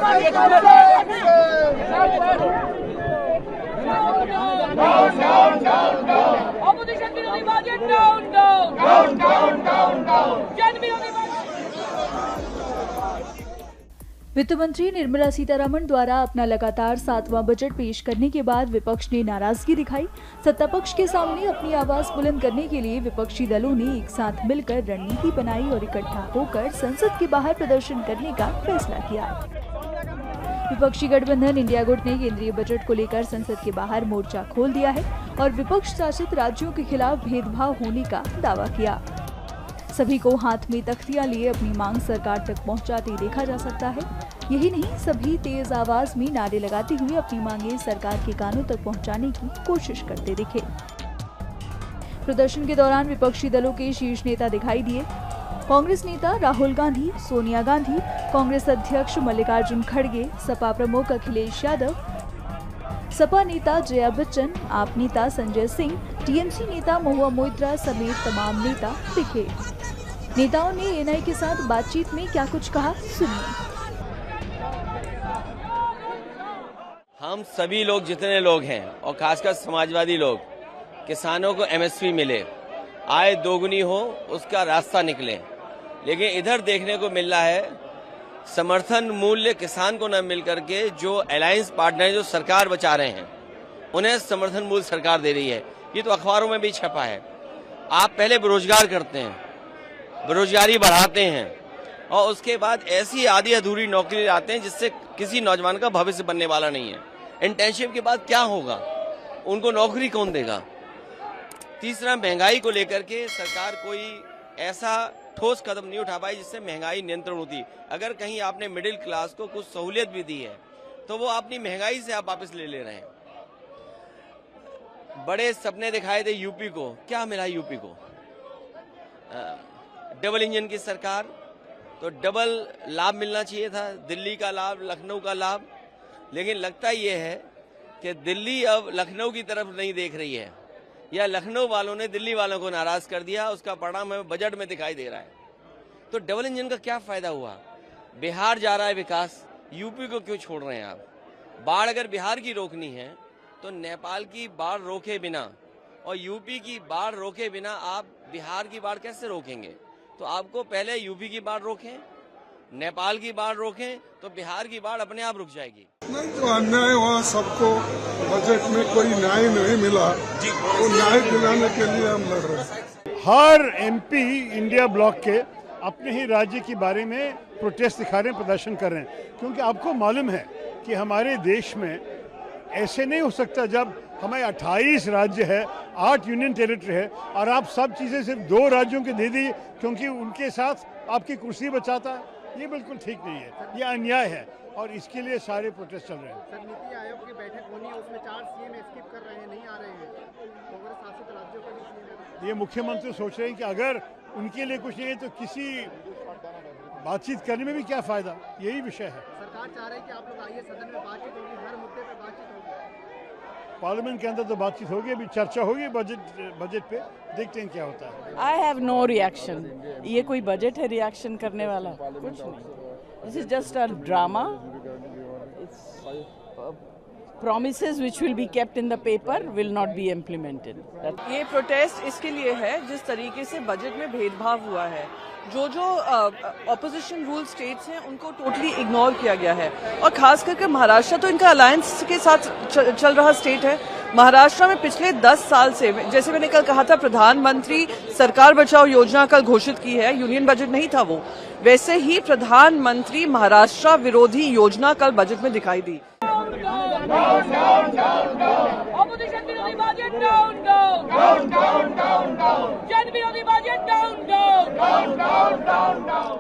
Opposition विरोधी budget down down down down down जन विरोधी वित्त मंत्री निर्मला सीतारमण द्वारा अपना लगातार 7वां बजट पेश करने के बाद विपक्ष ने नाराजगी दिखाई। सत्ता पक्ष के सामने अपनी आवाज बुलंद करने के लिए विपक्षी दलों ने एक साथ मिलकर रणनीति बनाई और इकट्ठा होकर संसद के बाहर प्रदर्शन करने का फैसला किया। विपक्षी गठबंधन इंडिया गुट ने केंद्रीय बजट को लेकर संसद के बाहर मोर्चा खोल दिया है और विपक्ष शासित राज्यों के खिलाफ भेदभाव होने का दावा किया। सभी को हाथ में तख्तियां लिए अपनी मांग सरकार तक पहुंचाते देखा जा सकता है। यही नहीं, सभी तेज आवाज में नारे लगाते हुए अपनी मांगे सरकार के कानों तक पहुंचाने की कोशिश करते दिखे। प्रदर्शन के दौरान विपक्षी दलों के शीर्ष नेता दिखाई दिए। कांग्रेस नेता राहुल गांधी, सोनिया गांधी, कांग्रेस अध्यक्ष मल्लिकार्जुन खड़गे, सपा प्रमुख अखिलेश यादव, सपा नेता जया बच्चन, आप नेता संजय सिंह, टीएमसी नेता महुआ मोइत्रा समेत तमाम नेता दिखे। नेताओं ने एएनआई के साथ बातचीत में क्या कुछ कहा, सुनिए। हम सभी लोग जितने लोग हैं और खासकर समाजवादी लोग, किसानों को एमएसपी मिले, आय दोगुनी हो, उसका रास्ता निकले। लेकिन इधर देखने को मिल रहा है समर्थन मूल्य किसान को न मिल करके जो अलायंस पार्टनर जो सरकार बचा रहे हैं उन्हें समर्थन मूल्य सरकार दे रही है। ये तो अखबारों में भी छपा है। आप पहले बेरोजगार करते हैं, बेरोजगारी बढ़ाते हैं और उसके बाद ऐसी आधी अधूरी नौकरी लाते हैं जिससे किसी नौजवान का भविष्य बनने वाला नहीं है। इंटर्नशिप के बाद क्या होगा, उनको नौकरी कौन देगा। तीसरा, महंगाई को लेकर के सरकार कोई ऐसा ठोस कदम नहीं उठा पाई जिससे महंगाई नियंत्रण होती। अगर कहीं आपने मिडिल क्लास को कुछ सहूलियत भी दी है तो वो अपनी महंगाई से आप वापस ले रहे हैं। बड़े सपने दिखाए थे यूपी को, क्या मिला यूपी को? डबल इंजन की सरकार, तो डबल लाभ मिलना चाहिए था, दिल्ली का लाभ, लखनऊ का लाभ। लेकिन लगता ये है कि दिल्ली अब लखनऊ की तरफ नहीं देख रही है, या लखनऊ वालों ने दिल्ली वालों को नाराज कर दिया। उसका परिणाम हमें बजट में दिखाई दे रहा है। तो डबल इंजन का क्या फायदा हुआ? बिहार जा रहा है विकास, यूपी को क्यों छोड़ रहे हैं आप? बाढ़ अगर बिहार की रोकनी है तो नेपाल की बाढ़ रोके बिना और यूपी की बाढ़ रोके बिना आप बिहार की बाढ़ कैसे रोकेंगे? तो आपको पहले यूपी की बाढ़ रोकें, नेपाल की बाढ़ रोकें, तो बिहार की बाढ़ अपने आप रुक जाएगी। नहीं, जो अन्याय हुआ सबको बजट में कोई न्याय नहीं मिला, वो न्याय दिलाने के लिए हम लड़ रहे हैं। हर एमपी इंडिया ब्लॉक के अपने ही राज्य के बारे में प्रोटेस्ट दिखा रहे हैं, प्रदर्शन कर रहे हैं। क्योंकि आपको मालूम है कि हमारे देश में ऐसे नहीं हो सकता जब हमें 28 राज्य है, 8 यूनियन टेरिटरी है और आप सब चीज़ें सिर्फ 2 राज्यों के दे दीजिए क्योंकि उनके साथ आपकी कुर्सी बचाता है। ये बिल्कुल ठीक नहीं है, ये अन्याय है और इसके लिए सारे प्रोटेस्ट चल रहे हैं। सर, नीति आयोग की बैठक होनी है, उसमें 4 सीएम स्किप कर रहे हैं, नहीं आ रहे हैं। कांग्रेस शासित राज्यों का भी सीएम, ये मुख्यमंत्री सोच रहे हैं कि अगर उनके लिए कुछ नहीं है तो किसी बातचीत करने में भी क्या फायदा, यही विषय है। सरकार चाह रही है कि आप लोग आइए, सदन में बातचीत होगी, हर मुद्दे पे बातचीत होगी। पार्लियामेंट के अंदर तो बातचीत होगी, अभी चर्चा होगी बजट पे, देखते हैं क्या होता है। I have no reaction. ये कोई बजट है रिएक्शन करने वाला? कुछ नहीं। This is just a drama. Promises which will be kept in the paper will not be implemented. ये प्रोटेस्ट इसके लिए है जिस तरीके से बजट में भेदभाव हुआ है, जो ऑपोजिशन रूल स्टेट्स हैं उनको टोटली इग्नोर किया गया है। और खास करके महाराष्ट्र तो इनका अलायंस के साथ चल रहा स्टेट है। महाराष्ट्र में पिछले 10 साल से, जैसे मैंने कल कहा था, प्रधानमंत्री सरकार बचाओ योजना कल घोषित की है, यूनियन बजट नहीं था वो, वैसे ही प्रधानमंत्री महाराष्ट्र विरोधी योजना कल बजट में दिखाई दी। Opposition विरोधी budget down down down down down जन विरोधी budget down down down down down.